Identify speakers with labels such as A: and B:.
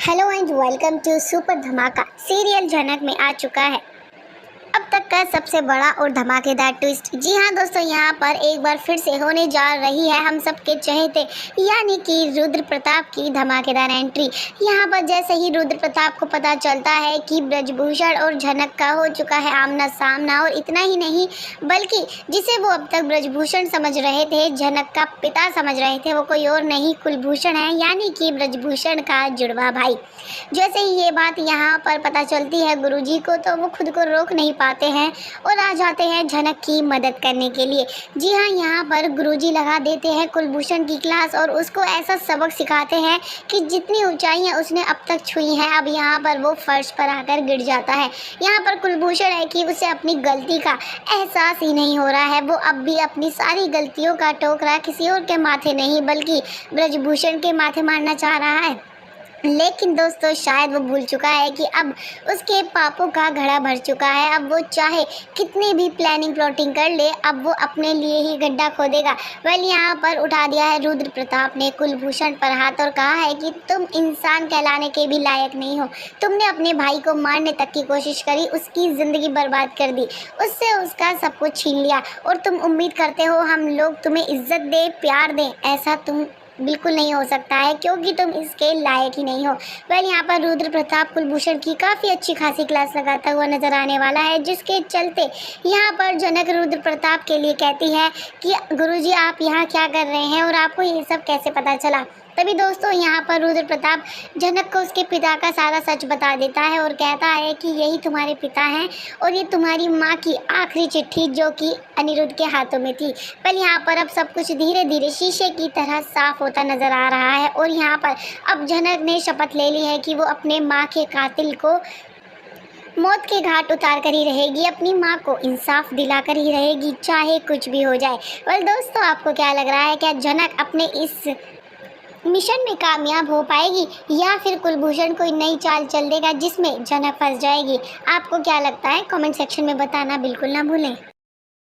A: Hello and welcome to super Dhamaka. Serial Janak में आ चुका है अब तक का सबसे बड़ा और धमाकेदार ट्विस्ट। जी हाँ दोस्तों, यहाँ पर एक बार फिर से होने जा रही है हम सबके चहेते यानी कि रुद्र प्रताप की धमाकेदार एंट्री। यहाँ पर जैसे ही रुद्र प्रताप को पता चलता है कि ब्रजभूषण और जनक का हो चुका है आमना सामना, और इतना ही नहीं बल्कि जिसे वो अब तक ब्रजभूषण समझ रहे थे, जनक का पिता समझ रहे थे, वो कोई और नहीं कुलभूषण है यानी कि ब्रजभूषण का जुड़वा भाई। जैसे ही ये बात यहाँ पर पता चलती है गुरुजी को, तो वो खुद को रोक नहीं पाते हैं और आ जाते हैं जनक की मदद करने के लिए। जी हाँ, यहाँ पर गुरुजी लगा देते हैं कुलभूषण की क्लास और उसको ऐसा सबक सिखाते हैं कि जितनी ऊंचाइयाँ उसने अब तक छुई हैं, अब यहाँ पर वो फर्श पर आकर गिर जाता है। यहाँ पर कुलभूषण है कि उसे अपनी गलती का एहसास ही नहीं हो रहा है। वो अब भी अपनी सारी गलतियों का टोकरा किसी और के माथे नहीं बल्कि ब्रजभूषण के माथे मारना चाह रहा है। लेकिन दोस्तों, शायद वो भूल चुका है कि अब उसके पापों का घड़ा भर चुका है। अब वो चाहे कितनी भी प्लानिंग प्लॉटिंग कर ले, अब वो अपने लिए ही गड्ढा खोदेगा। वेल, यहाँ पर उठा दिया है रुद्र प्रताप ने कुलभूषण पर हाथ और कहा है कि तुम इंसान कहलाने के भी लायक नहीं हो। तुमने अपने भाई को मारने तक की कोशिश करी, उसकी ज़िंदगी बर्बाद कर दी, उससे उसका सब कुछ छीन लिया, और तुम उम्मीद करते हो हम लोग तुम्हें इज्जत दें, प्यार दें। ऐसा तुम बिल्कुल नहीं हो सकता है क्योंकि तुम इसके लायक ही नहीं हो। वेल, यहाँ पर रुद्र प्रताप कुलभूषण की काफ़ी अच्छी खासी क्लास लगाता हुआ नजर आने वाला है, जिसके चलते यहाँ पर जनक रुद्र प्रताप के लिए कहती है कि गुरुजी आप यहाँ क्या कर रहे हैं और आपको ये सब कैसे पता चला। तभी दोस्तों, यहाँ पर रुद्र प्रताप जनक को उसके पिता का सारा सच बता देता है और कहता है कि यही तुम्हारे पिता हैं और ये तुम्हारी माँ की आखिरी चिट्ठी जो कि अनिरुद्ध के हाथों में थी। पर यहाँ पर अब सब कुछ धीरे धीरे शीशे की तरह साफ होता नजर आ रहा है और यहाँ पर अब जनक ने शपथ ले ली है कि वो अपने माँ के कातिल को मौत के घाट उतार कर ही रहेगी, अपनी माँ को इंसाफ दिलाकर ही रहेगी, चाहे कुछ भी हो जाए। वेल दोस्तों, आपको क्या लग रहा है, क्या जनक अपने इस मिशन में कामयाब हो पाएगी या फिर कुलभूषण कोई नई चाल चल देगा जिसमें जनक फंस जाएगी? आपको क्या लगता है? कमेंट सेक्शन में बताना बिल्कुल ना भूलें।